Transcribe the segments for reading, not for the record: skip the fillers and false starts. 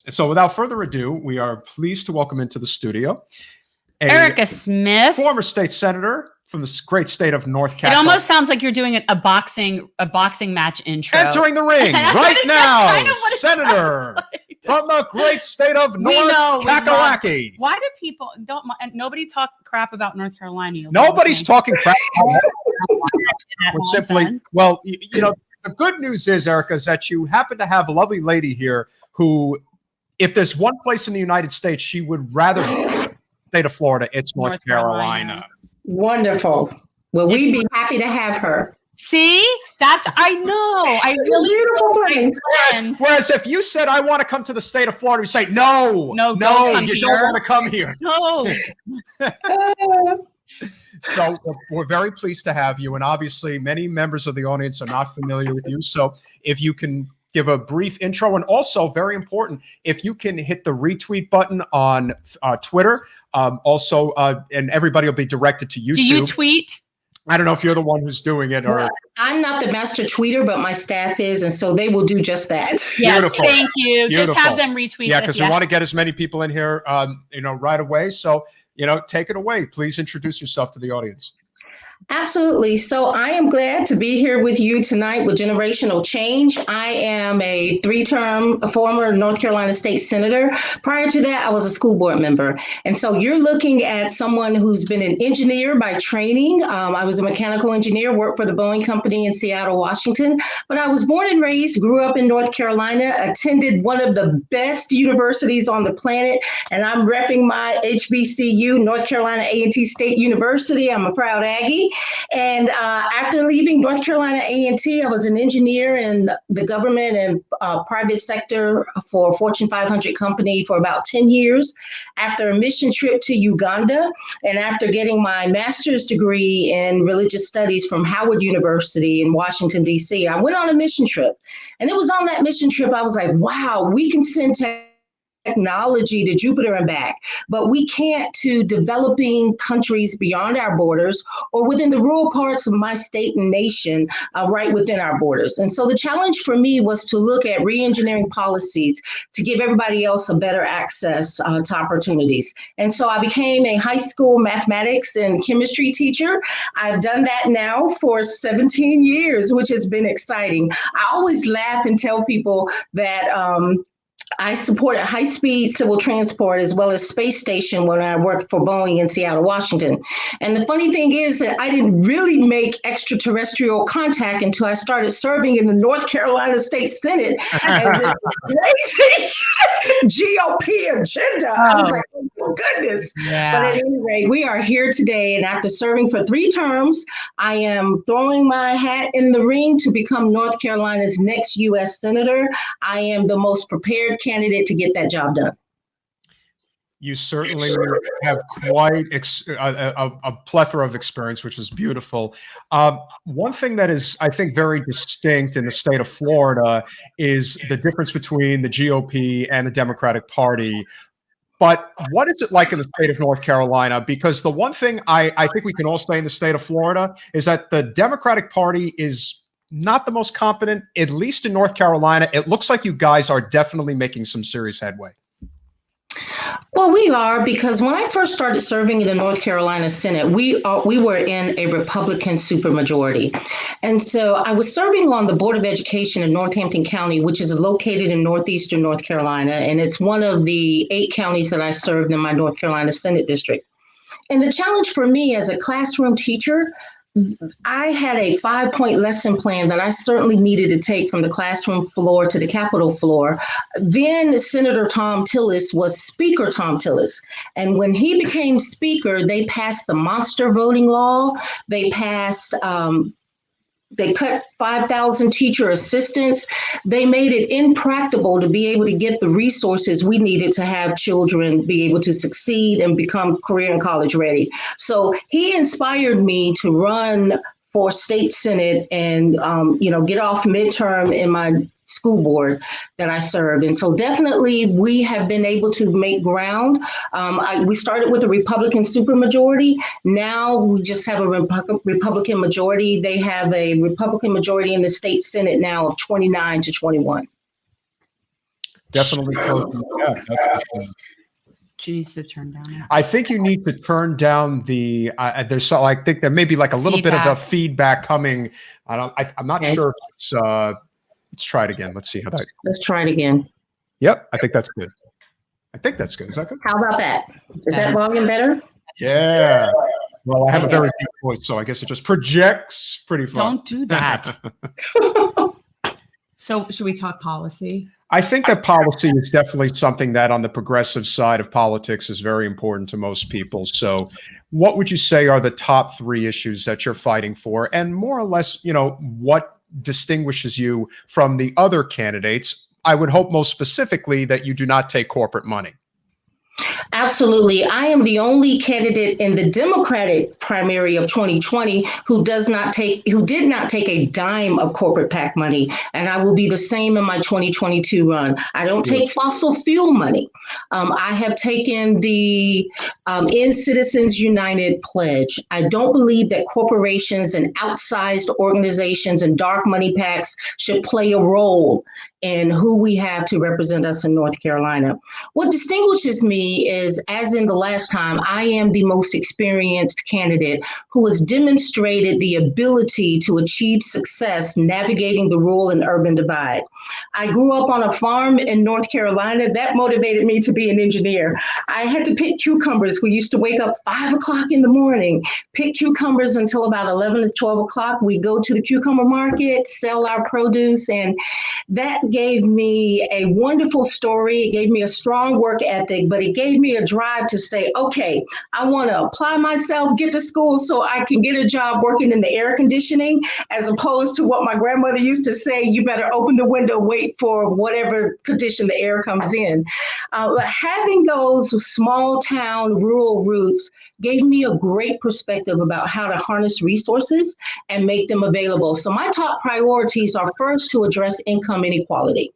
So without further ado, we are pleased to welcome into the studio Erica Smith, former state senator from the great state of North Carolina. It almost sounds like you're doing a boxing match intro. Entering the ring right now, kind of Senator from the great state of North Carolina. Why do people nobody talk crap about North Carolina? Nobody's talking crap about simply, well, you know, the good news is, Erica, is that you happen to have a lovely lady here who, if there's one place in the United States she would rather state of Florida, it's North Carolina. Wonderful. Well, we'd be happy to have her. See, I know. I really whereas if you said, I want to come to the state of Florida, we say, no, you don't want to come here. No. So we're very pleased to have you. And obviously many members of the audience are not familiar with you. So if you can give a brief intro, and also very important, if you can hit the retweet button on Twitter, and everybody will be directed to YouTube. Do you tweet? I don't know if you're the one who's doing it, or well, I'm not the master tweeter, but my staff is, and so they will do just that. Yes, beautiful. Thank you. Beautiful. Just have them retweet. Yeah, because we want to get as many people in here, right away. So, take it away. Please introduce yourself to the audience. Absolutely. So I am glad to be here with you tonight with Generational Change. I am a 3-term former North Carolina state senator. Prior to that, I was a school board member. And so you're looking at someone who's been an engineer by training. I was a mechanical engineer, worked for the Boeing company in Seattle, Washington. But I was born and raised, grew up in North Carolina, attended one of the best universities on the planet. And I'm repping my HBCU, North Carolina A&T State University. I'm a proud Aggie. And after leaving North Carolina A&T, I was an engineer in the government and private sector for a Fortune 500 company for about 10 years. After a mission trip to Uganda, and after getting my master's degree in religious studies from Howard University in Washington, D.C., I went on a mission trip. And it was on that mission trip, I was like, wow, we can send technology to Jupiter and back, but we can't to developing countries beyond our borders or within the rural parts of my state and nation right within our borders. And so the challenge for me was to look at re-engineering policies to give everybody else a better access to opportunities. And so I became a high school mathematics and chemistry teacher. I've done that now for 17 years, which has been exciting. I always laugh and tell people that I supported high-speed civil transport as well as space station when I worked for Boeing in Seattle, Washington. And the funny thing is that I didn't really make extraterrestrial contact until I started serving in the North Carolina State Senate and crazy GOP agenda. I was like, oh, goodness. Yeah. But at any rate, we are here today. And after serving for 3 terms, I am throwing my hat in the ring to become North Carolina's next U.S. Senator. I am the most prepared candidate to get that job done. You certainly have quite a plethora of experience, which is beautiful. One thing that is, I think, very distinct in the state of Florida is the difference between the GOP and the Democratic Party. But what is it like in the state of North Carolina? Because the one thing I think we can all say in the state of Florida is that the Democratic Party is not the most competent, at least in North Carolina. It looks like you guys are definitely making some serious headway. Well, we are, because when I first started serving in the North Carolina Senate, we were in a Republican supermajority. And so I was serving on the Board of Education in Northampton County, which is located in northeastern North Carolina. And it's one of the 8 counties that I served in my North Carolina Senate district. And the challenge for me as a classroom teacher, I had a 5-point lesson plan that I certainly needed to take from the classroom floor to the Capitol floor. Then Senator Thom Tillis was Speaker Thom Tillis. And when he became Speaker, they passed the monster voting law. They passed They cut 5,000 teacher assistants. They made it impractical to be able to get the resources we needed to have children be able to succeed and become career and college ready. So he inspired me to run for state senate and, get off midterm in my school board that I served. And so definitely we have been able to make ground. We started with a Republican supermajority. Now we just have a Republican majority. They have a Republican majority in the state Senate now of 29 to 21. Definitely closing the gap. That's for sure. She needs to turn down. I think you need to turn down the. I think there may be like a little bit of a feedback coming. I'm not Okay. sure. Let's try it again. Let's see how that. Let's try it again. Yep, I think that's good. I think that's good. Is that good? How about that? Is that volume better? Yeah. Well, I have a very deep voice, so I guess it just projects pretty far. Don't do that. So should we talk policy? I think that policy is definitely something that on the progressive side of politics is very important to most people. So what would you say are the top 3 issues that you're fighting for? And more or less, what distinguishes you from the other candidates? I would hope most specifically that you do not take corporate money. Absolutely. I am the only candidate in the Democratic primary of 2020 who did not take a dime of corporate PAC money. And I will be the same in my 2022 run. I don't take fossil fuel money. I have taken the End Citizens United pledge. I don't believe that corporations and outsized organizations and dark money PACs should play a role in who we have to represent us in North Carolina. What distinguishes me is, as in the last time, I am the most experienced candidate who has demonstrated the ability to achieve success navigating the rural and urban divide. I grew up on a farm in North Carolina. That motivated me to be an engineer. I had to pick cucumbers. We used to wake up 5 o'clock in the morning, pick cucumbers until about 11 to 12 o'clock. We go to the cucumber market, sell our produce, and that gave me a wonderful story. It gave me a strong work ethic, but it gave me a drive to say, okay, I want to apply myself, get to school so I can get a job working in the air conditioning, as opposed to what my grandmother used to say, you better open the window, wait for whatever condition the air comes in. Having those small town rural roots gave me a great perspective about how to harness resources and make them available. So my top priorities are first to address income inequality.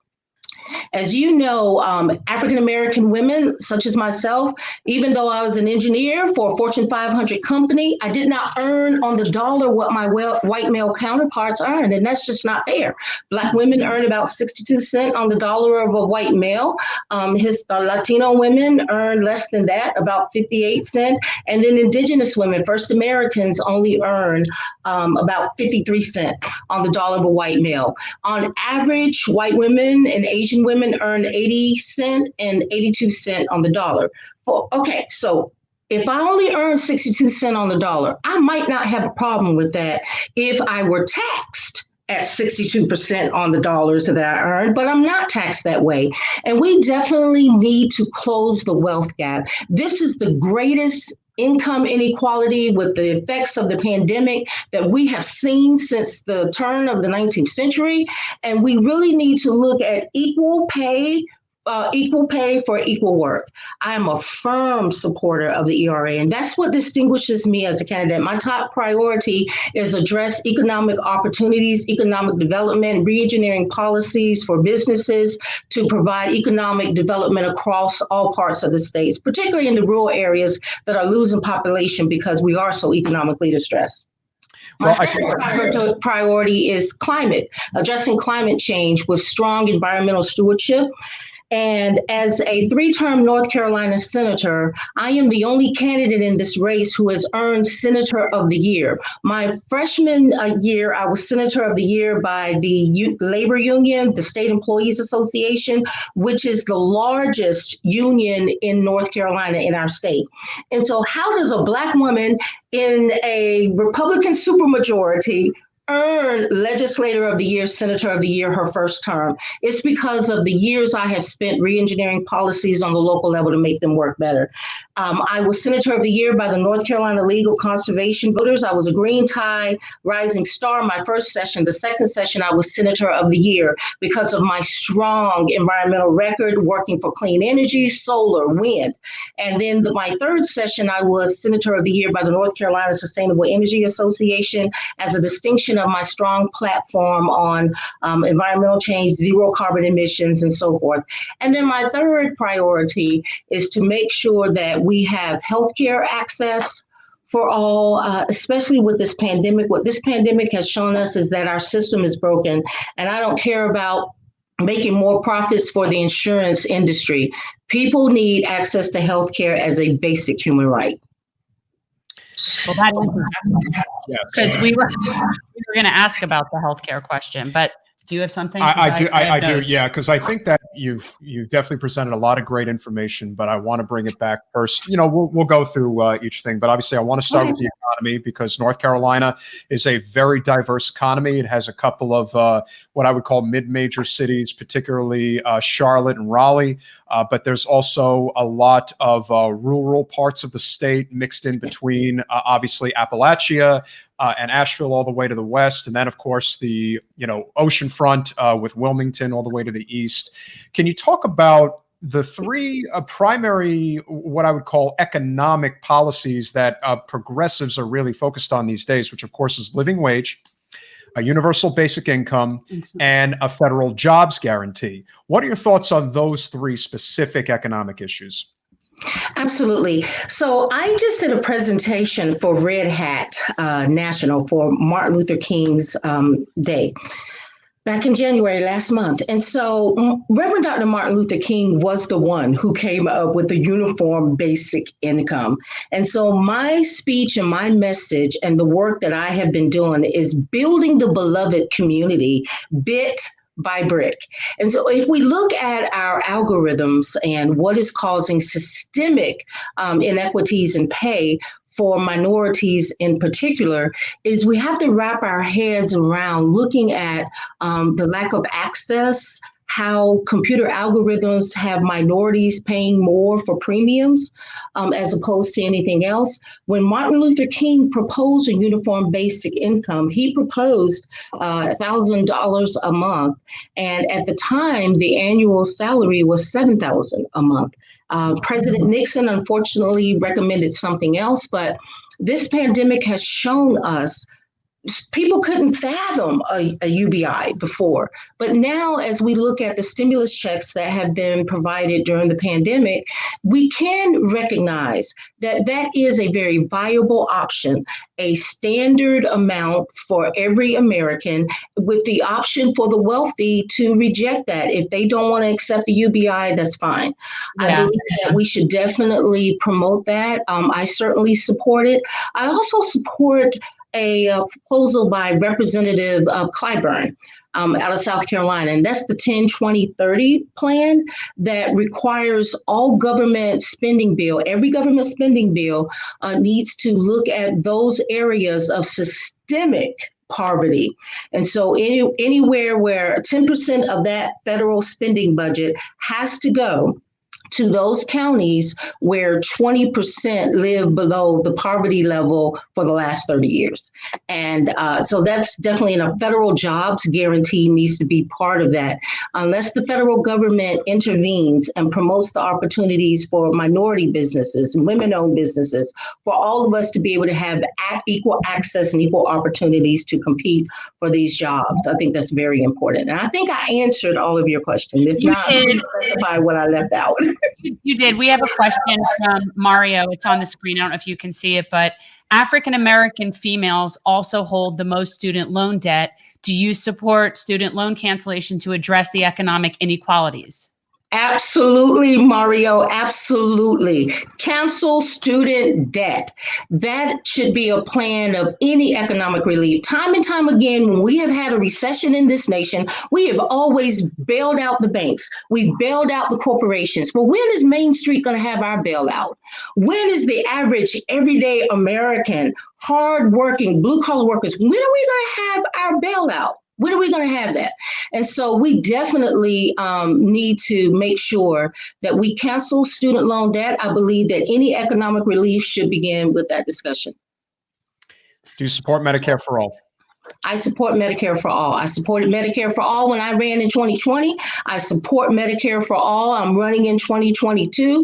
As you know, African-American women, such as myself, even though I was an engineer for a Fortune 500 company, I did not earn on the dollar what my white male counterparts earned, and that's just not fair. Black women earn about 62 cents on the dollar of a white male. Latino women earn less than that, about 58 cents, and then Indigenous women, First Americans, only earn about 53 cents on the dollar of a white male. On average, white women and Asian women earn 80 cents and 82 cents on the dollar. Okay, so if I only earn 62 cents on the dollar, I might not have a problem with that if I were taxed at 62% on the dollars that I earned, but I'm not taxed that way. And we definitely need to close the wealth gap. This is the greatest income inequality with the effects of the pandemic that we have seen since the turn of the 19th century. And we really need to look at equal pay for equal work. I am a firm supporter of the ERA, and that's what distinguishes me as a candidate. My top priority is address economic opportunities, economic development, reengineering policies for businesses to provide economic development across all parts of the states, particularly in the rural areas that are losing population because we are so economically distressed. My second priority is climate, addressing climate change with strong environmental stewardship. And as a 3-term North Carolina senator, I am the only candidate in this race who has earned Senator of the Year. My freshman year, I was Senator of the Year by the labor union, the State Employees Association, which is the largest union in North Carolina in our state. And so how does a Black woman in a Republican supermajority earn Legislator of the Year, Senator of the Year her first term? It's because of the years I have spent reengineering policies on the local level to make them work better. I was Senator of the Year by the North Carolina Legal Conservation Voters. I was a Green Tie Rising Star my first session. The second session, I was Senator of the Year because of my strong environmental record working for clean energy, solar, wind. And then my third session, I was Senator of the Year by the North Carolina Sustainable Energy Association as a distinction of my strong platform on environmental change, zero carbon emissions, and so forth. And then my third priority is to make sure that we have healthcare access for all, especially with this pandemic. What this pandemic has shown us is that our system is broken. And I don't care about making more profits for the insurance industry. People need access to healthcare as a basic human right. Well, that answers that Yes. because we were going to ask about the healthcare question, but do you have something? I do. have I do. notes. Yeah, because I think that you've definitely presented a lot of great information, but I want to bring it back first. We'll go through each thing, but obviously I want to start with the economy because North Carolina is a very diverse economy. It has a couple of what I would call mid-major cities, particularly Charlotte and Raleigh, but there's also a lot of rural parts of the state mixed in between, obviously Appalachia. And Asheville all the way to the west, and then of course the oceanfront with Wilmington all the way to the east. Can you talk about the three primary, what I would call economic policies that progressives are really focused on these days, which of course is living wage, a universal basic income, and a federal jobs guarantee? What are your thoughts on those three specific economic issues? Absolutely. So I just did a presentation for Red Hat National for Martin Luther King's Day back in January last month. And so Reverend Dr. Martin Luther King was the one who came up with the uniform basic income. And so my speech and my message and the work that I have been doing is building the beloved community bit by brick. And so if we look at our algorithms and what is causing systemic inequities in pay for minorities in particular, is we have to wrap our heads around looking at the lack of access, how computer algorithms have minorities paying more for premiums as opposed to anything else. When Martin Luther King proposed a uniform basic income, he proposed $1,000 a month. And at the time, the annual salary was $7,000 a month. President Nixon, unfortunately, recommended something else, but this pandemic has shown us people couldn't fathom a UBI before. But now, as we look at the stimulus checks that have been provided during the pandemic, we can recognize that that is a very viable option, a standard amount for every American, with the option for the wealthy to reject that. If they don't want to accept the UBI, that's fine. Yeah. I believe that we should definitely promote that. I certainly support it. I also support a proposal by Representative Clyburn out of South Carolina, and that's the 10-20-30 plan that requires all government spending bill, every government spending bill needs to look at those areas of systemic poverty. And so anywhere where 10% of that federal spending budget has to go to those counties where 20% live below the poverty level for the last 30 years. And so that's definitely in a federal jobs guarantee needs to be part of that. Unless the federal government intervenes and promotes the opportunities for minority businesses, women-owned businesses, for all of us to be able to have equal access and equal opportunities to compete for these jobs. I think that's very important. And I think I answered all of your questions. If not, please specify what I left out. You did. We have a question from Mario. It's on the screen. I don't know if you can see it, but African-American females also hold the most student loan debt. Do you support student loan cancellation to address the economic inequalities? Absolutely, Mario. Absolutely. Cancel student debt. That should be a plan of any economic relief. Time and time again, when we have had a recession in this nation, we have always bailed out the banks. We've bailed out the corporations. Well, when is Main Street going to have our bailout? When is the average everyday American, hardworking, blue-collar workers, when are we going to have our bailout? When are we going to have that? And so we definitely need to make sure that we cancel student loan debt. I believe that any economic relief should begin with that discussion. Do you support Medicare for all? I support Medicare for all. I supported Medicare for all when I ran in 2020. I support Medicare for all. I'm running in 2022.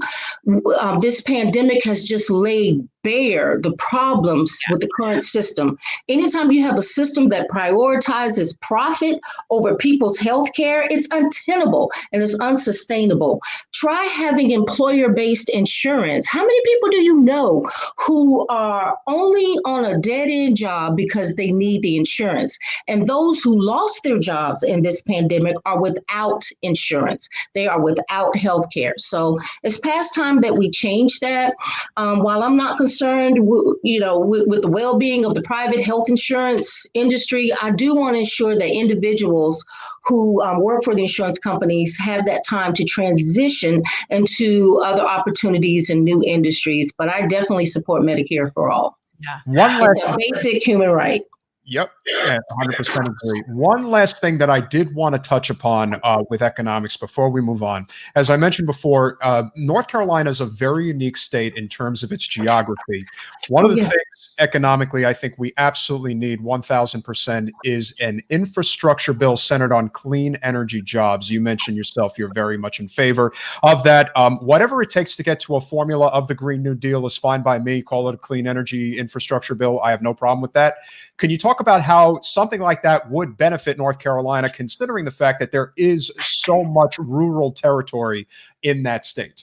This pandemic has just laid bear the problems with the current system. Anytime you have a system that prioritizes profit over people's health care, it's untenable and it's unsustainable. Try having employer-based insurance. How many people do you know who are only on a dead-end job because they need the insurance? And those who lost their jobs in this pandemic are without insurance. They are without health care. So it's past time that we change that. While I'm not concerned, with the well-being of the private health insurance industry, I do want to ensure that individuals who work for the insurance companies have that time to transition into other opportunities and new industries. But I definitely support Medicare for all. Yeah. It's a basic human right. Yep. Yeah, 100% agree. One last thing that I did want to touch upon with economics before we move on. As I mentioned before, North Carolina is a very unique state in terms of its geography. One of the things economically I think we absolutely need 1,000% is an infrastructure bill centered on clean energy jobs. You mentioned yourself, you're very much in favor of that. Whatever it takes to get to a formula of the Green New Deal is fine by me. Call it a clean energy infrastructure bill. I have no problem with that. Can you talk about how something like that would benefit North Carolina, considering the fact that there is so much rural territory in that state?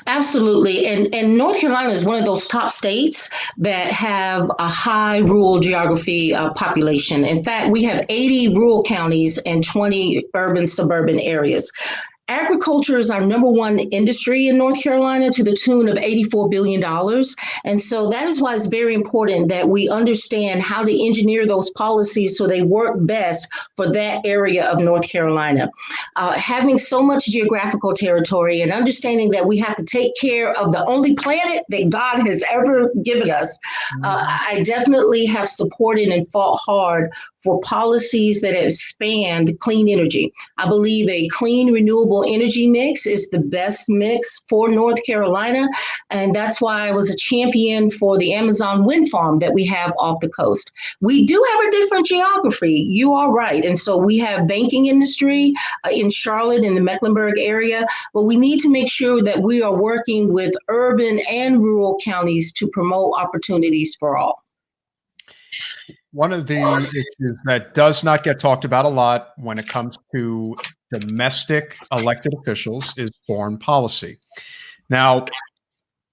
Absolutely. And North Carolina is one of those top states that have a high rural geography population. In fact, we have 80 rural counties and 20 urban suburban areas. Agriculture is our number one industry in North Carolina to the tune of $84 billion. And so that is why it's very important that we understand how to engineer those policies so they work best for that area of North Carolina. Having so much geographical territory and understanding that we have to take care of the only planet that God has ever given us, I definitely have supported and fought hard for policies that expand clean energy. I believe a clean, renewable energy mix is the best mix for North Carolina. And that's why I was a champion for the Amazon wind farm that we have off the coast. We do have a different geography. You are right. And so we have banking industry in Charlotte in the Mecklenburg area, but we need to make sure that we are working with urban and rural counties to promote opportunities for all. One of the issues that does not get talked about a lot when it comes to domestic elected officials is foreign policy. Now,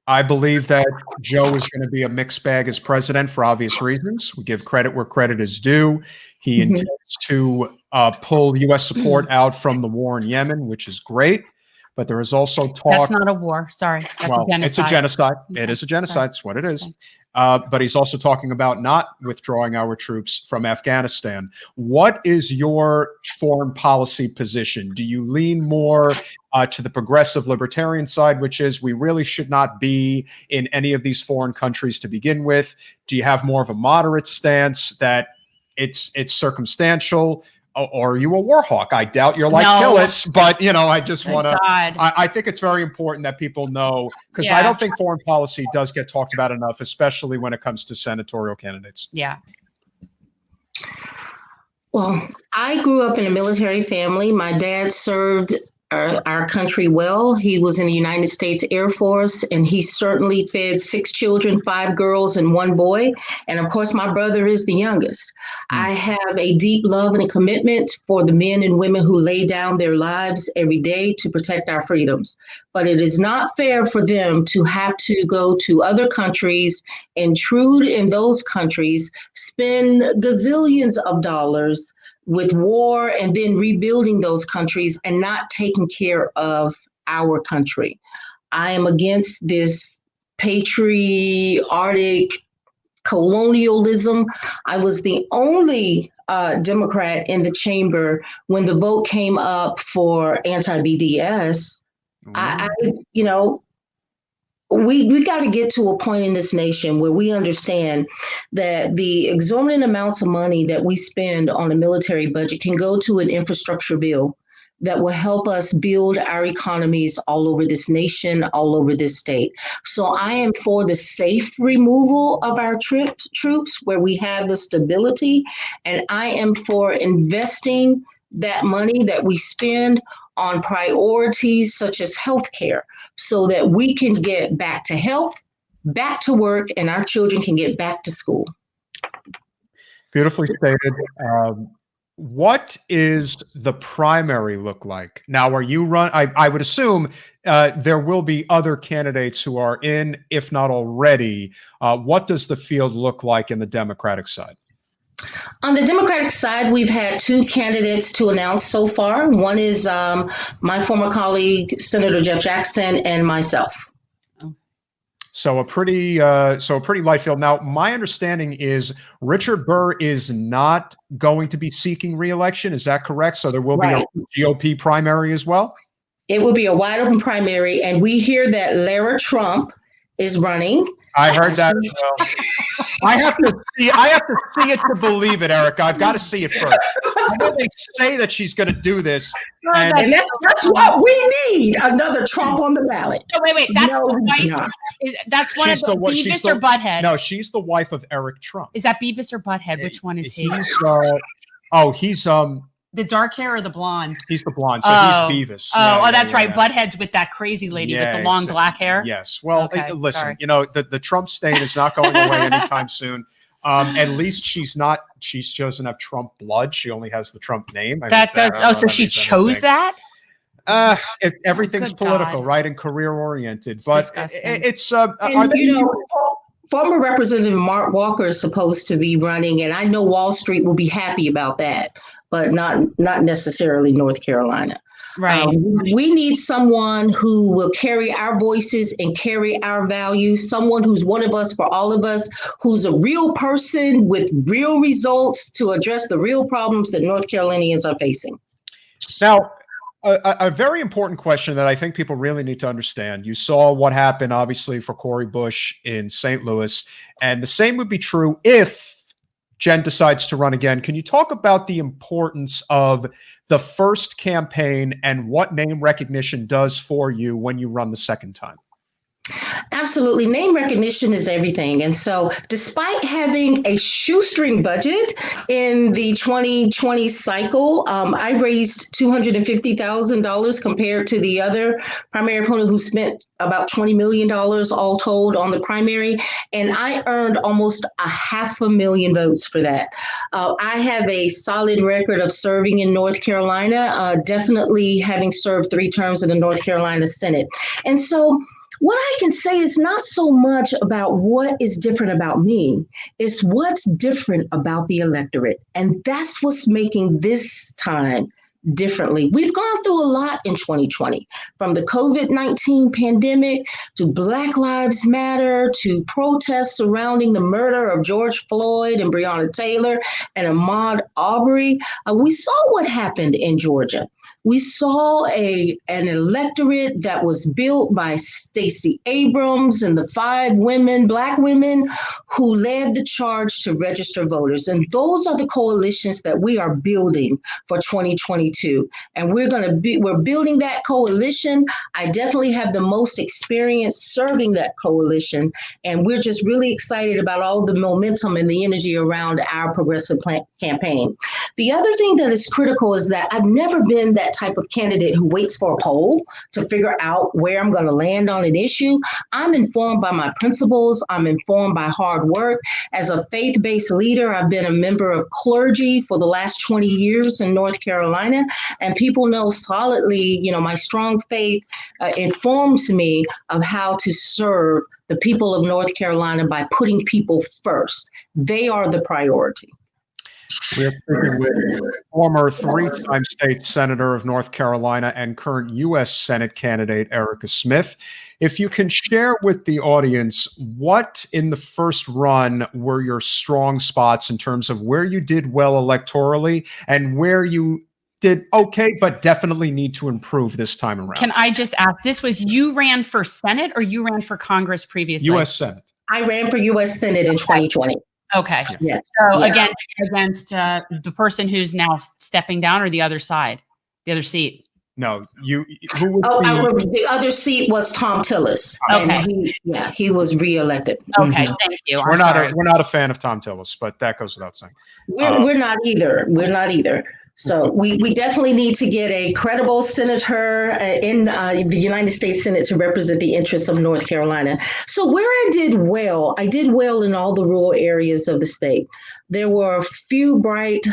I believe that Joe is going to be a mixed bag as president for obvious reasons. We give credit where credit is due. He intends to pull U.S. support out from the war in Yemen, which is great. But there is also talk. That's not a war. Sorry. That's a genocide. It's a genocide. Okay. It is a genocide. Sorry. It's what it is. But he's also talking about not withdrawing our troops from Afghanistan. What is your foreign policy position? Do you lean more to the progressive libertarian side, which is we really should not be in any of these foreign countries to begin with? Do you have more of a moderate stance that it's circumstantial? Or are you a war hawk? I doubt you're like Tillis, but I just want to. I think it's very important that people know, because I don't think foreign policy does get talked about enough, especially when it comes to senatorial candidates. Yeah. Well, I grew up in a military family. My dad served our country well. He was in the United States Air Force, and he certainly fed 6 children, 5 girls and 1 boy. And of course, my brother is the youngest. I have a deep love and a commitment for the men and women who lay down their lives every day to protect our freedoms. But it is not fair for them to have to go to other countries, intrude in those countries, spend gazillions of dollars with war and then rebuilding those countries and not taking care of our country. I am against this patriotic colonialism. I was the only Democrat in the chamber when the vote came up for anti-BDS. We got to get to a point in this nation where we understand that the exorbitant amounts of money that we spend on a military budget can go to an infrastructure bill that will help us build our economies all over this nation, all over this state. So I am for the safe removal of our troops where we have the stability, and I am for investing that money that we spend on priorities such as healthcare so that we can get back to health, back to work and our children can get back to school. Beautifully stated. What is the primary look like? Now, are you I would assume there will be other candidates who are in, if not already. What does the field look like in the Democratic side? On the Democratic side, we've had 2 candidates to announce so far. One is my former colleague, Senator Jeff Jackson, and myself. So a pretty light field. Now, my understanding is Richard Burr is not going to be seeking re-election. Is that correct? So there will be a GOP primary as well? It will be a wide open primary. And we hear that Lara Trump is running. I heard that. I have to see it to believe it, Erica. I've got to see it first. I know they say that she's going to do this. And that's what we need, another Trump on the ballot. Oh, wait. That's the wife. That's one of the Beavis or Butthead. No, she's the wife of Eric Trump. Is that Beavis or Butthead? Which one is he? He's the dark hair or the blonde? He's the blonde, so he's Beavis. That's right. Butthead's with that crazy lady with the long black hair. Yes. Well, listen, the Trump stain is not going away anytime soon. At least she doesn't have Trump blood. She only has the Trump name. So she chose that? Everything's political, right? And career oriented. But it's former Representative Mark Walker is supposed to be running, and I know Wall Street will be happy about that, but not necessarily North Carolina. Right. We need someone who will carry our voices and carry our values, someone who's one of us for all of us, who's a real person with real results to address the real problems that North Carolinians are facing. Now, a very important question that I think people really need to understand. You saw what happened, obviously, for Cori Bush in St. Louis, and the same would be true if Jen decides to run again. Can you talk about the importance of the first campaign and what name recognition does for you when you run the second time? Absolutely. Name recognition is everything. And so despite having a shoestring budget in the 2020 cycle, I raised $250,000 compared to the other primary opponent who spent about $20 million all told on the primary. And I earned almost 500,000 votes for that. I have a solid record of serving in North Carolina, definitely having served 3 terms in the North Carolina Senate. And so what I can say is not so much about what is different about me, it's what's different about the electorate. And that's what's making this time differently. We've gone through a lot in 2020, from the COVID-19 pandemic to Black Lives Matter to protests surrounding the murder of George Floyd and Breonna Taylor and Ahmaud Arbery. We saw what happened in Georgia. We saw an electorate that was built by Stacey Abrams and the 5 Black women who led the charge to register voters. And those are the coalitions that we are building for 2022. And we're building that coalition. I definitely have the most experience serving that coalition. And we're just really excited about all the momentum and the energy around our progressive campaign. The other thing that is critical is that I've never been that type of candidate who waits for a poll to figure out where I'm going to land on an issue. I'm informed by my principles. I'm informed by hard work. As a faith-based leader, I've been a member of clergy for the last 20 years in North Carolina, and people know solidly, my strong faith informs me of how to serve the people of North Carolina by putting people first. They are the priority. We are speaking with former 3-time state senator of North Carolina and current U.S. Senate candidate Erica Smith. If you can share with the audience, what in the first run were your strong spots in terms of where you did well electorally and where you did okay, but definitely need to improve this time around? Can I just ask, you ran for Senate or you ran for Congress previously? U.S. Senate. I ran for U.S. Senate in 2020. Okay. Yes. So again, against the person who's now stepping down, or the other side, the other seat? No, who was the other seat was Thom Tillis. Okay. And he was reelected. Okay, thank you. We're not a fan of Thom Tillis, but that goes without saying. We're not either. So we definitely need to get a credible senator in the United States Senate to represent the interests of North Carolina. So where I did well in all the rural areas of the state. There were a few bright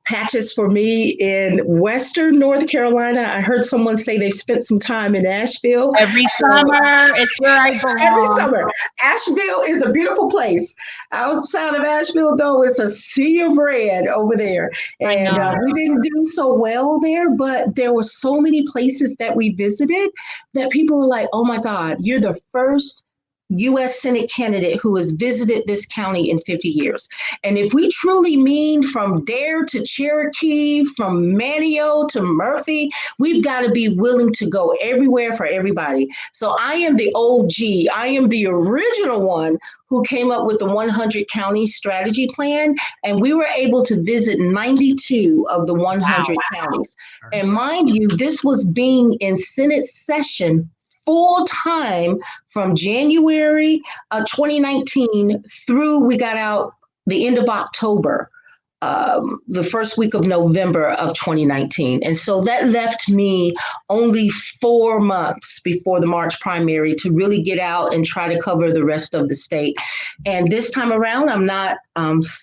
patches for me in Western North Carolina. I heard someone say they've spent some time in Asheville. Every summer, it's where I belong. Every summer. Asheville is a beautiful place. Outside of Asheville, though, it's a sea of red over there. And we didn't do so well there, but there were so many places that we visited that people were like, oh my God, you're the first U.S. Senate candidate who has visited this county in 50 years. And if we truly mean from Dare to Cherokee, from Manio to Murphy, we've got to be willing to go everywhere for everybody. So I am the OG. I am the original one who came up with the 100 county strategy plan. And we were able to visit 92 of the 100 counties. And mind you, this was being in Senate session full time from January 2019 through we got out the end of October, the first week of November of 2019. And so that left me only 4 months before the March primary to really get out and try to cover the rest of the state. And this time around, I'm not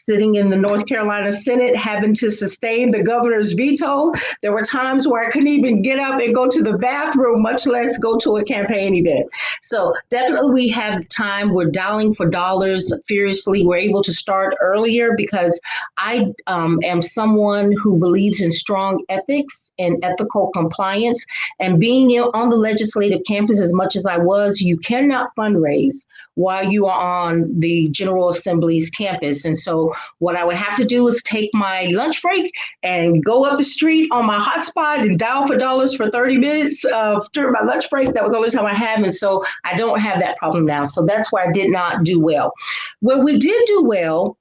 sitting in the North Carolina Senate having to sustain the governor's veto. There were times where I couldn't even get up and go to the bathroom, much less go to a campaign event. So definitely we have time. We're dialing for dollars furiously. We're able to start earlier because I am someone who believes in strong ethics and ethical compliance. And being on the legislative campus as much as I was, you cannot fundraise while you are on the General Assembly's campus. And so what I would have to do is take my lunch break and go up the street on my hotspot and dial for dollars for 30 minutes during my lunch break. That was the only time I had. And so I don't have that problem now. So that's why I did not do well. Where we did do well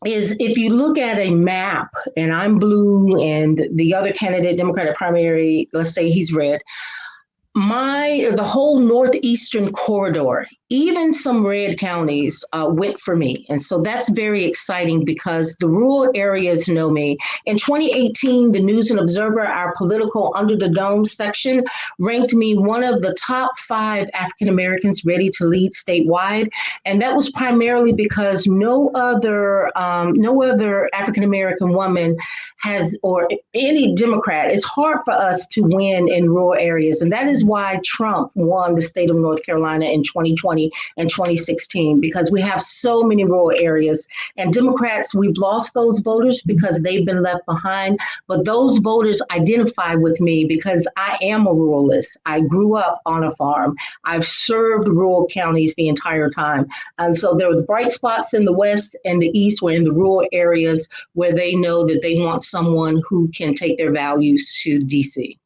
is if you look at a map and I'm blue and the other candidate, Democratic primary, let's say he's red, the whole northeastern corridor, even some red counties went for me. And so that's very exciting because the rural areas know me. In 2018, the News and Observer, our political Under the Dome section, ranked me one of the top 5 African Americans ready to lead statewide. And that was primarily because no other African American woman has, or any Democrat, it's hard for us to win in rural areas. And that is why Trump won the state of North Carolina in 2020 and 2016, because we have so many rural areas. And Democrats, we've lost those voters because they've been left behind. But those voters identify with me because I am a ruralist. I grew up on a farm. I've served rural counties the entire time. And so there were bright spots in the West and the East, were in the rural areas where they know that they want someone who can take their values to DC.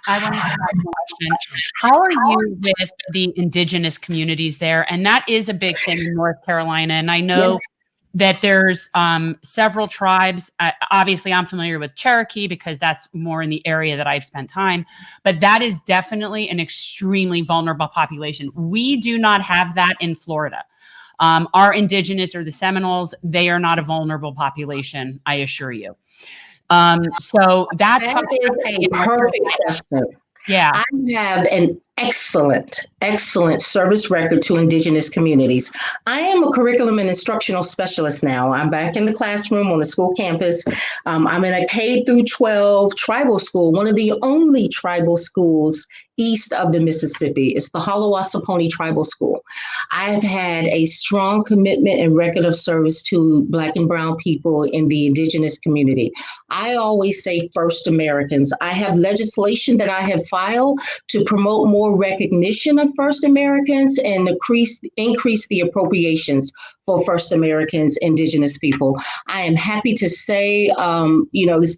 I want to ask a question. How are you with the indigenous communities there? And that is a big thing in North Carolina. And I know that there's several tribes. Obviously, I'm familiar with Cherokee because that's more in the area that I've spent time. But that is definitely an extremely vulnerable population. We do not have that in Florida. Our indigenous or the Seminoles, they are not a vulnerable population, I assure you. So that's a perfect question. Yeah. I have an excellent service record to indigenous communities. I am a curriculum and instructional specialist now. I'm back in the classroom on the school campus. I'm in a K through 12 tribal school, one of the only tribal schools east of the Mississippi. It's the Hallowasaponi Tribal School. I've had a strong commitment and record of service to Black and Brown people in the indigenous community. I always say First Americans. I have legislation that I have filed to promote more recognition of First Americans and increase the appropriations for First Americans, indigenous people. I am happy to say,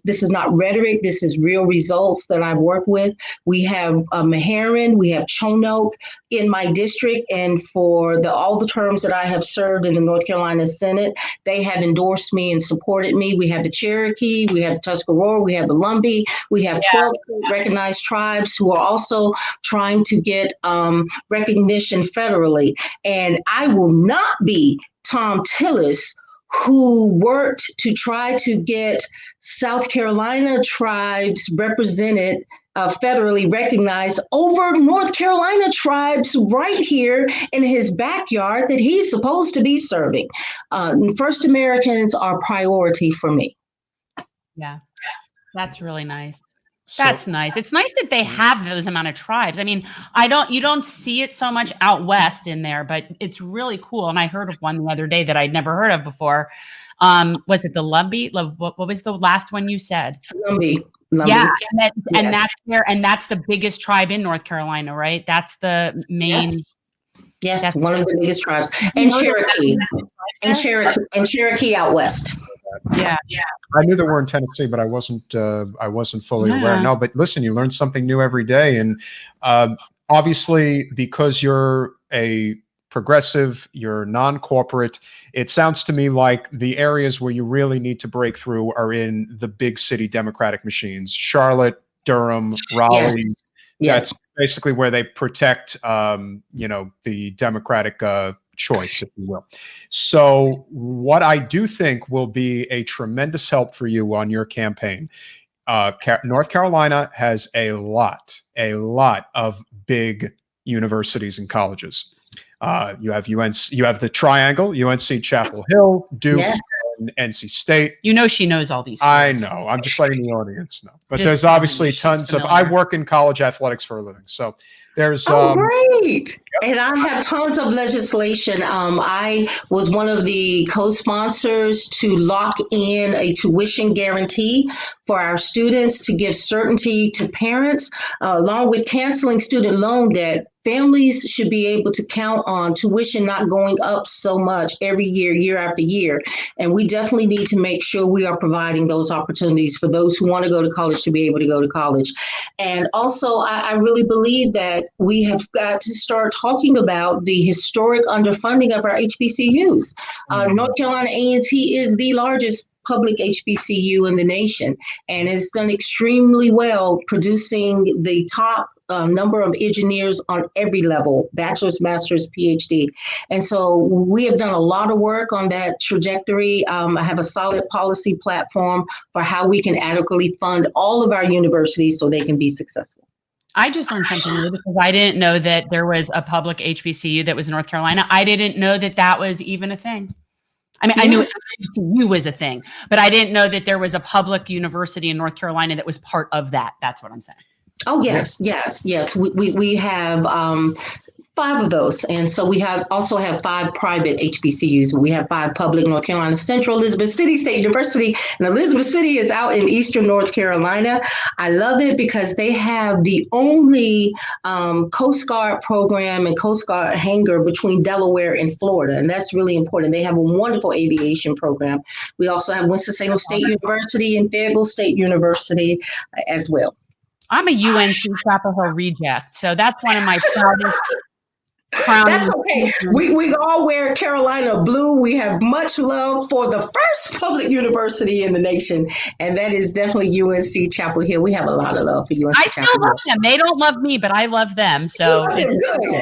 this is not rhetoric. This is real results that I've worked with. We have Meherrin, we have Chonoke in my district, and for all the terms that I have served in the North Carolina Senate, they have endorsed me and supported me. We have the Cherokee, we have the Tuscarora, we have the Lumbee, we have 12 recognized tribes who are also trying to get recognition federally. And I will not be Thom Tillis, who worked to try to get South Carolina tribes represented, federally recognized over North Carolina tribes right here in his backyard that he's supposed to be serving. First Americans are priority for me. Yeah, that's really nice. So, That's nice. It's nice that they have those amount of tribes. I mean, you don't see it so much out west in there, but it's really cool. And I heard of one the other day that I'd never heard of before. Was it the Lumbee? What was the last one you said? Lumbee. Yeah, Yes. and that's there, and that's the biggest tribe in North Carolina, right? That's the main. Yes, one of the biggest tribes, and Cherokee, and Cherokee out west. Yeah. I knew there were in Tennessee, but I wasn't fully aware. No, but listen, you learn something new every day, and obviously, because you're a progressive, you're non-corporate. It sounds to me like the areas where you really need to break through are in the big city Democratic machines: Charlotte, Durham, Raleigh. Yes. That's basically where they protect, the Democratic choice, if you will. So what I do think will be a tremendous help for you on your campaign. North Carolina has a lot of big universities and colleges. You have UNC, you have the Triangle, UNC Chapel Hill, Duke, and NC State. You know she knows all these schools. I know. I'm just letting the audience know. But Just there's obviously tons of. I familiar. work in college athletics for a living, so there's. Great. And I have tons of legislation. I was one of the co-sponsors to lock in a tuition guarantee for our students to give certainty to parents, along with canceling student loan debt. Families should be able to count on tuition not going up so much every year, year after year. And we definitely need to make sure we are providing those opportunities for those who want to go to college to be able to go to college. And also, I really believe that we have got to start talking about the historic underfunding of our HBCUs. North Carolina A&T is the largest public HBCU in the nation, and it's done extremely well, producing the top number of engineers on every level: bachelor's, master's, PhD. And so we have done a lot of work on that trajectory. I have a solid policy platform for how we can adequately fund all of our universities so they can be successful. I just learned something new because I didn't know that there was a public HBCU that was in North Carolina. I didn't know that that was even a thing. I mean, I knew HBCU was a thing, but I didn't know that there was a public university in North Carolina that was part of that. That's what I'm saying. Oh, yes. We have 5 of those. And so we also have 5 private HBCUs. We have 5 public: North Carolina Central, Elizabeth City State University, and Elizabeth City is out in Eastern North Carolina. I love it because they have the only Coast Guard program and Coast Guard hangar between Delaware and Florida. And that's really important. They have a wonderful aviation program. We also have Winston-Salem State University and Fayetteville State University as well. I'm a UNC Chapel Hill reject, so that's one of my proudest. That's okay. We all wear Carolina blue. We have much love for the first public university in the nation, and that is definitely UNC Chapel Hill. We have a lot of love for UNC. I still love them. They don't love me, but I love them. So good.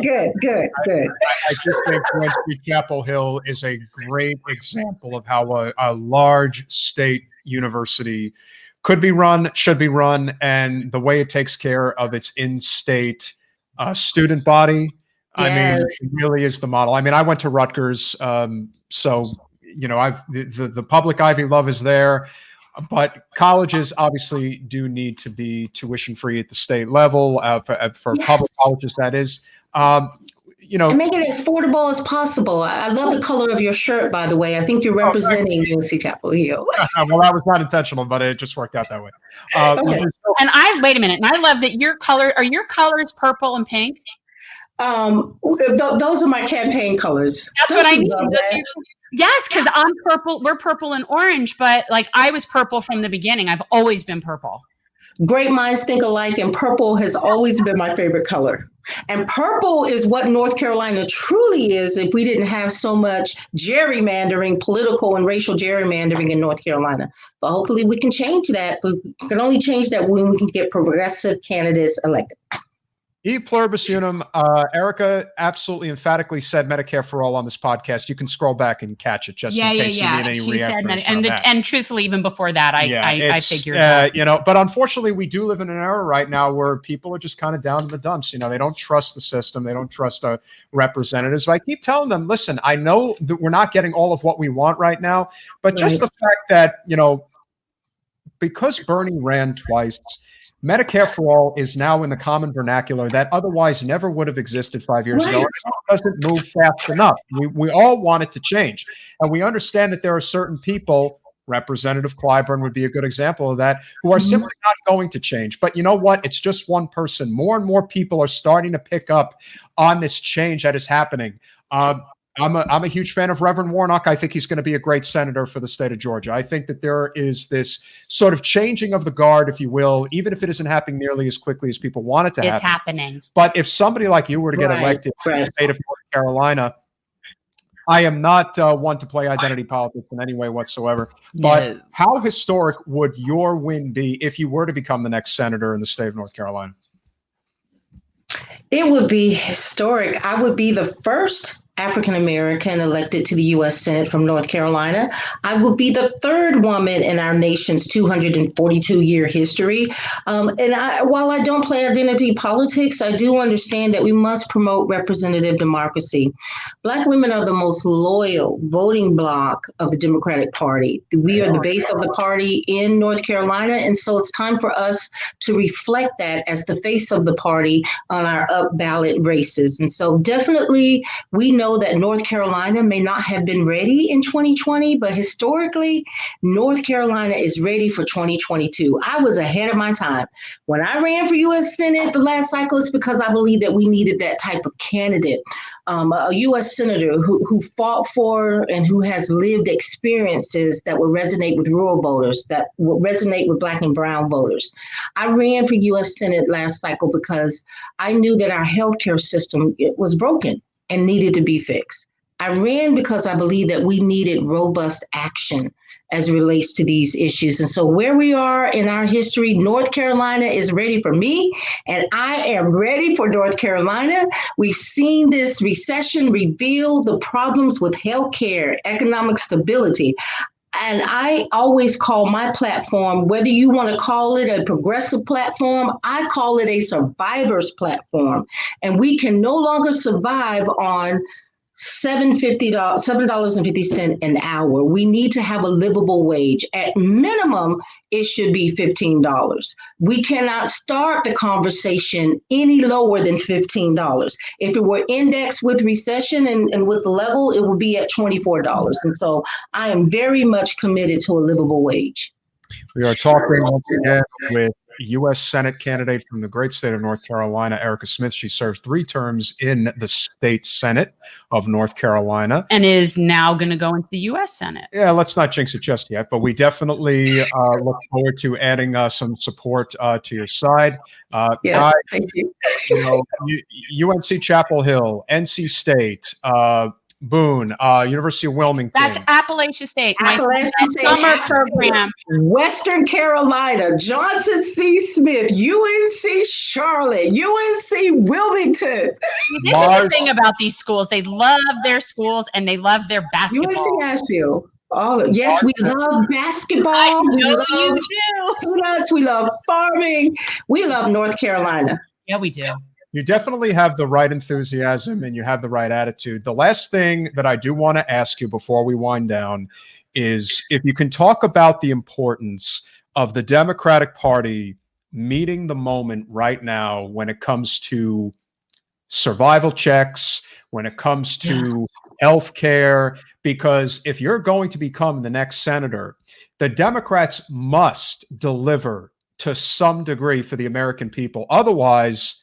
I just think UNC Chapel Hill is a great example of how a large state university could be run, should be run, and the way it takes care of its in-state student body. Yes. I mean, it really is the model. I mean, I went to Rutgers, so the public Ivy love is there, but colleges obviously do need to be tuition free at the state level for public colleges. That is, and make it as affordable as possible. I love the color of your shirt, by the way. I think you're representing UNC Chapel Hill. Well, that was not intentional, but it just worked out that way. Okay. And wait a minute. And I love that your colors purple and pink. Those are my campaign colors. That's what I need. Yes, because I'm purple. We're purple and orange, but like I was purple from the beginning. I've always been purple. Great minds think alike, and purple has always been my favorite color. And purple is what North Carolina truly is if we didn't have so much gerrymandering, political and racial gerrymandering in North Carolina. But hopefully we can change that. But we can only change that when we can get progressive candidates elected. E pluribus unum. Erica absolutely emphatically said Medicare for all on this podcast. You can scroll back and catch it just in case you need any She said reaffirmation on that. and truthfully, even before that, I figured that. But unfortunately, we do live in an era right now where people are just kind of down in the dumps. They don't trust the system. They don't trust our representatives. But I keep telling them, listen, I know that we're not getting all of what we want right now, but just the fact that, because Bernie ran twice, Medicare for all is now in the common vernacular that otherwise never would have existed 5 years ago. It doesn't move fast enough. We all want it to change. And we understand that there are certain people, Representative Clyburn would be a good example of that, who are simply not going to change. But you know what? It's just one person. More and more people are starting to pick up on this change that is happening. I'm a huge fan of Reverend Warnock. I think he's going to be a great senator for the state of Georgia. I think that there is this sort of changing of the guard, if you will, even if it isn't happening nearly as quickly as people want it to happen. It's happening. But if somebody like you were to get elected in the state of North Carolina, I am not one to play identity politics in any way whatsoever. But how historic would your win be if you were to become the next senator in the state of North Carolina? It would be historic. I would be the first African-American elected to the U.S. Senate from North Carolina. I will be the third woman in our nation's 242-year history. While I don't play identity politics, I do understand that we must promote representative democracy. Black women are the most loyal voting bloc of the Democratic Party. We are the base of the party in North Carolina, and so it's time for us to reflect that as the face of the party on our up-ballot races. And so definitely we know that North Carolina may not have been ready in 2020, but historically, North Carolina is ready for 2022. I was ahead of my time. When I ran for U.S. Senate the last cycle, it's because I believe that we needed that type of candidate, a U.S. senator who fought for and who has lived experiences that will resonate with rural voters, that will resonate with Black and brown voters. I ran for U.S. Senate last cycle because I knew that our healthcare system was broken and needed to be fixed. I ran because I believe that we needed robust action as it relates to these issues. And so where we are in our history, North Carolina is ready for me, and I am ready for North Carolina. We've seen this recession reveal the problems with healthcare, economic stability. And I always call my platform, whether you want to call it a progressive platform, I call it a survivor's platform. And we can no longer survive on $7.50 an hour. We need to have a livable wage. At minimum, it should be $15. We cannot start the conversation any lower than $15. If it were indexed with recession and with the level, it would be at $24. And so I am very much committed to a livable wage. We are talking once again with U.S. Senate candidate from the great state of North Carolina, Erica Smith. She serves 3 terms in the state Senate of North Carolina. And is now going to go into the U.S. Senate. Yeah, let's not jinx it just yet, but we definitely look forward to adding some support to your side. Yes, thank you. UNC Chapel Hill, NC State, Boone, University of Wilmington. That's Appalachia State. My summer program. Western Carolina, Johnson C. Smith, UNC Charlotte, UNC Wilmington. This is the thing about these schools. They love their schools and they love their basketball. UNC Asheville. Yes, we love basketball. We love peanuts. We love farming. We love North Carolina. Yeah, we do. You definitely have the right enthusiasm and you have the right attitude. The last thing that I do want to ask you before we wind down is if you can talk about the importance of the Democratic Party meeting the moment right now when it comes to survival checks, when it comes to health care, because if you're going to become the next senator, the Democrats must deliver to some degree for the American people. Otherwise,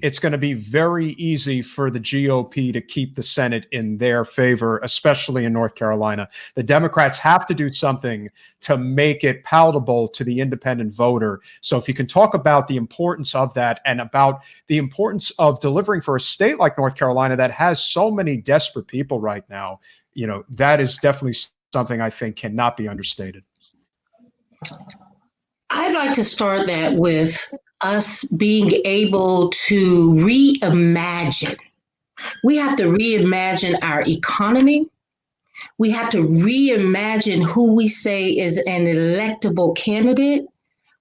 it's going to be very easy for the GOP to keep the Senate in their favor, especially in North Carolina. The Democrats have to do something to make it palatable to the independent voter. So if you can talk about the importance of that and about the importance of delivering for a state like North Carolina that has so many desperate people right now, that is definitely something I think cannot be understated. I'd like to start that with us being able to reimagine. We have to reimagine our economy. We have to reimagine who we say is an electable candidate.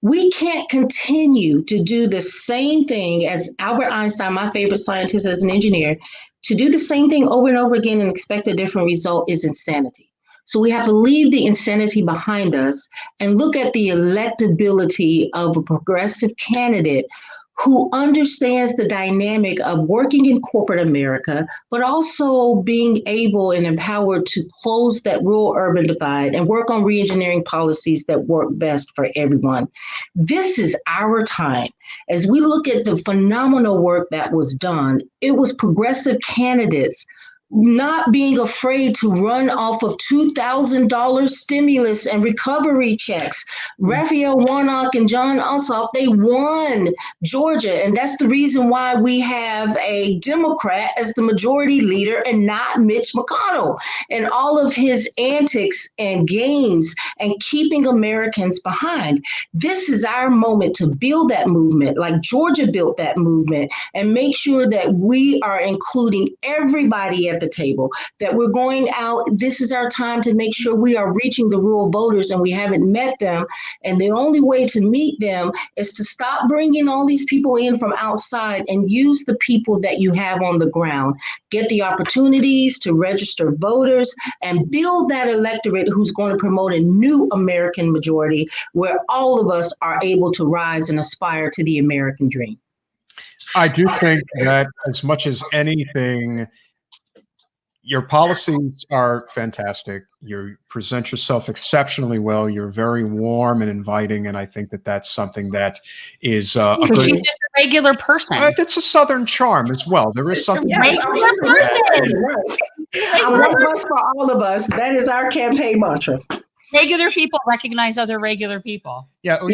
We can't continue to do the same thing as Albert Einstein, my favorite scientist as an engineer, to do the same thing over and over again and expect a different result is insanity. So we have to leave the insanity behind us and look at the electability of a progressive candidate who understands the dynamic of working in corporate America, but also being able and empowered to close that rural-urban divide and work on reengineering policies that work best for everyone. This is our time. As we look at the phenomenal work that was done, it was progressive candidates not being afraid to run off of $2,000 stimulus and recovery checks. Raphael Warnock and John Ossoff, they won Georgia. And that's the reason why we have a Democrat as the majority leader and not Mitch McConnell. And all of his antics and games and keeping Americans behind. This is our moment to build that movement, like Georgia built that movement, and make sure that we are including everybody at the table, that we're going out. This is our time to make sure we are reaching the rural voters and we haven't met them. And the only way to meet them is to stop bringing all these people in from outside and use the people that you have on the ground. Get the opportunities to register voters and build that electorate who's going to promote a new American majority where all of us are able to rise and aspire to the American dream. I do think that as much as anything, your policies are fantastic. You present yourself exceptionally well. You're very warm and inviting, and I think that that's something that is a good. She's just a regular person. It's a Southern charm as well. There is something. Regular person. I'm one bus for all of us. That is our campaign mantra. Regular people recognize other regular people. Yeah, well,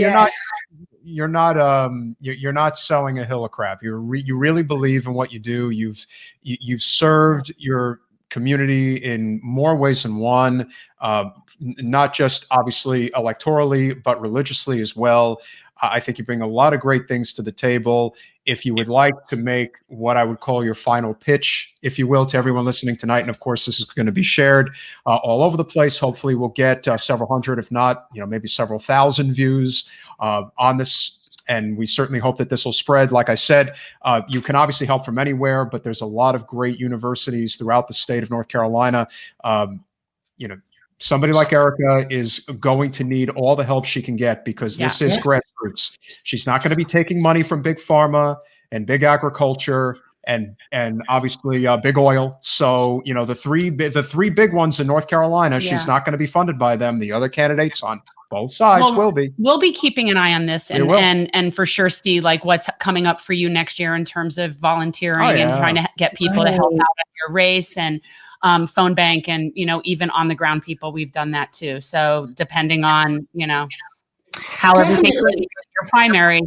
you're not selling a hill of crap. You really believe in what you do. You've served your community in more ways than one, not just obviously electorally, but religiously as well. I think you bring a lot of great things to the table. If you would like to make what I would call your final pitch, if you will, to everyone listening tonight, and of course this is going to be shared all over the place. Hopefully we'll get several hundred, if not, maybe several thousand views on this. And we certainly hope that this will spread. Like I said, you can obviously help from anywhere, but there's a lot of great universities throughout the state of North Carolina. Somebody like Erica is going to need all the help she can get because this is grassroots. She's not going to be taking money from big pharma and big agriculture and obviously big oil. So, the three big ones in North Carolina, she's not going to be funded by them. The other candidates on both sides will be. We'll be keeping an eye on this, and for sure, Steve, like what's coming up for you next year in terms of volunteering and trying to get people to help out in your race and phone bank and even on the ground people. We've done that too. So depending on how everything goes in your primary.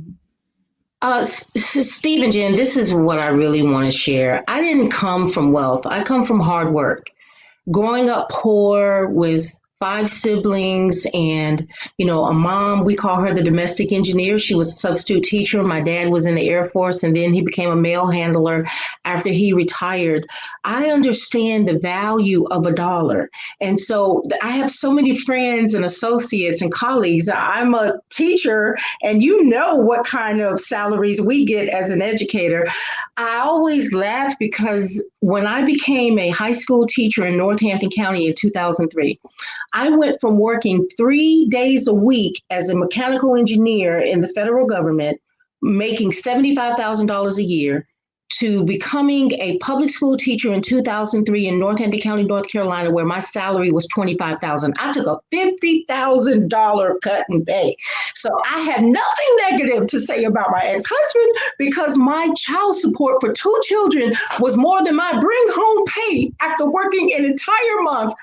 Steve and Jen, this is what I really want to share. I didn't come from wealth. I come from hard work. Growing up poor with 5 siblings and, a mom, we call her the domestic engineer. She was a substitute teacher. My dad was in the Air Force, and then he became a mail handler after he retired. I understand the value of $1. And so I have so many friends and associates and colleagues. I'm a teacher, and what kind of salaries we get as an educator. I always laugh because when I became a high school teacher in Northampton County in 2003, I went from working 3 days a week as a mechanical engineer in the federal government, making $75,000 a year, to becoming a public school teacher in 2003 in Northampton County, North Carolina, where my salary was $25,000. I took a $50,000 cut in pay. So I have nothing negative to say about my ex-husband because my child support for 2 children was more than my bring home pay after working an entire month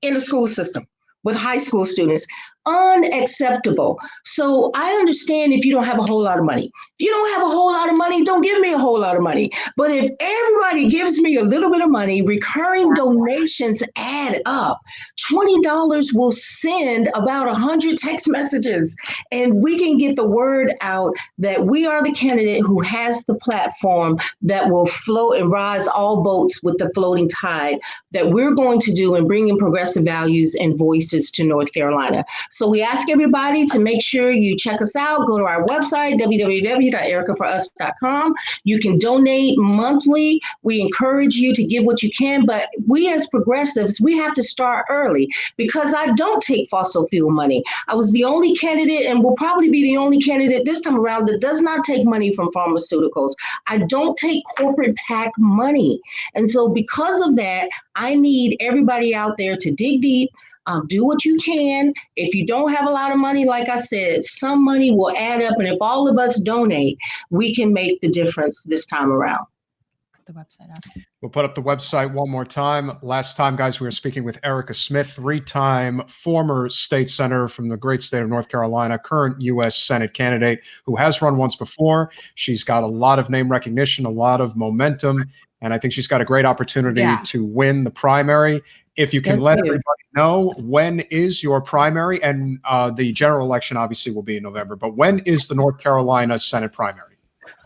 in the school system with high school students. unacceptable. So I understand if you don't have a whole lot of money. If you don't have a whole lot of money, don't give me a whole lot of money. But if everybody gives me a little bit of money, recurring donations add up. $20 will send about 100 text messages, and we can get the word out that we are the candidate who has the platform that will float and rise all boats with the floating tide that we're going to do and bring in progressive values and voices to North Carolina. So we ask everybody to make sure you check us out. Go to our website, www.ericaforus.com. You can donate monthly. We encourage you to give what you can, but we as progressives, we have to start early because I don't take fossil fuel money. I was the only candidate and will probably be the only candidate this time around that does not take money from pharmaceuticals. I don't take corporate PAC money. And so because of that, I need everybody out there to dig deep, do what you can. If you don't have a lot of money, like I said, some money will add up. And if all of us donate, we can make the difference this time around. The website up. We'll put up the website one more time. Last time, guys, we were speaking with Erica Smith, three-time former state senator from the great state of North Carolina, current U.S. Senate candidate who has run once before. She's got a lot of name recognition, a lot of momentum, and I think she's got a great opportunity to win the primary. If you can let everybody know, when is your primary? And the general election obviously will be in November, but when is the North Carolina Senate primary?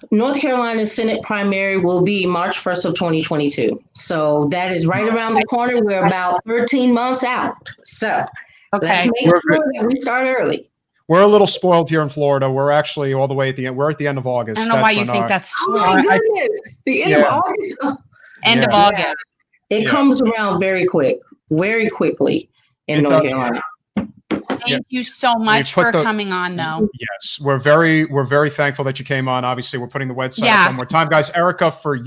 North Carolina Senate primary will be March 1st of 2022. So that is right around the corner. We're about 13 months out. So let's make sure that we start early. We're a little spoiled here in Florida. We're actually all the way at the end. We're at the end of August. I don't know why you think that's oh my goodness. The end of August. End of August. It comes around very quickly in North Carolina. Thank you so much for coming on, though. Yes, we're very thankful that you came on. Obviously, we're putting the website up one more time, guys. Erica for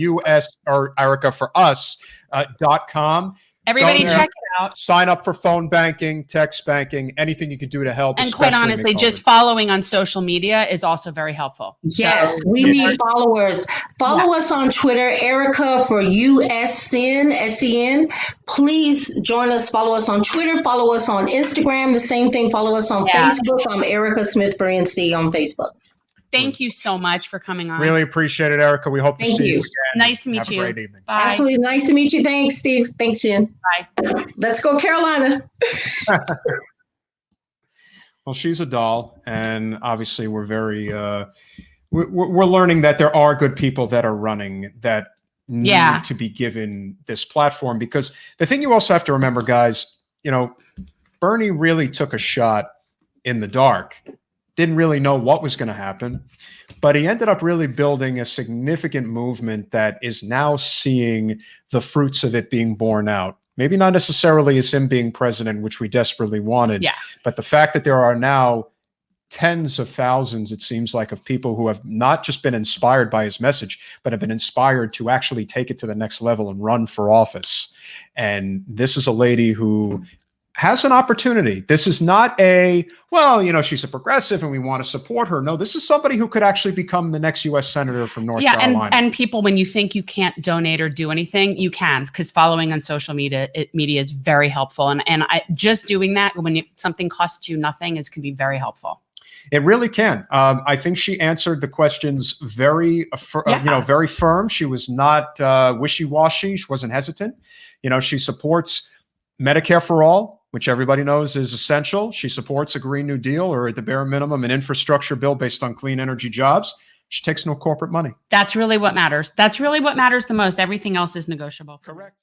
us.com. Everybody check it out. Sign up for phone banking, text banking, anything you could do to help. And quite honestly, just following on social media is also very helpful. Yes, we need followers. Follow us on Twitter, Erica for USCN, SCN. Please join us. Follow us on Twitter. Follow us on Instagram. The same thing. Follow us on Facebook. I'm Erica Smith for NC on Facebook. Thank you so much for coming on. Really appreciate it, Erica. We hope to see you again. Nice to meet you. Have a great evening. Bye. Absolutely. Nice to meet you. Thanks, Steve. Thanks, Jen. Bye. Let's go, Carolina. Well, she's a doll. And obviously, we're very, we're learning that there are good people that are running that need to be given this platform. Because the thing you also have to remember, guys, Bernie really took a shot in the dark. Didn't really know what was going to happen, but he ended up really building a significant movement that is now seeing the fruits of it being borne out. Maybe not necessarily as him being president, which we desperately wanted, but the fact that there are now tens of thousands, it seems like, of people who have not just been inspired by his message, but have been inspired to actually take it to the next level and run for office. And this is a lady who has an opportunity. This is not she's a progressive and we want to support her. No, this is somebody who could actually become the next U.S. Senator from North Carolina. And people, when you think you can't donate or do anything, you can, because following on social media is very helpful. And just doing that when something costs you nothing can be very helpful. It really can. I think she answered the questions very firm. She was not wishy-washy. She wasn't hesitant. She supports Medicare for all, which everybody knows is essential. She supports a Green New Deal, or at the bare minimum, an infrastructure bill based on clean energy jobs. She takes no corporate money. That's really what matters. That's really what matters the most. Everything else is negotiable. Correct.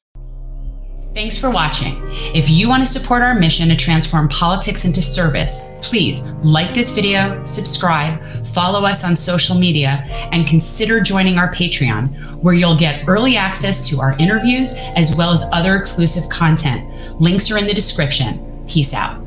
Thanks for watching. If you want to support our mission to transform politics into service, please like this video, subscribe, follow us on social media, and consider joining our Patreon, where you'll get early access to our interviews as well as other exclusive content. Links are in the description. Peace out.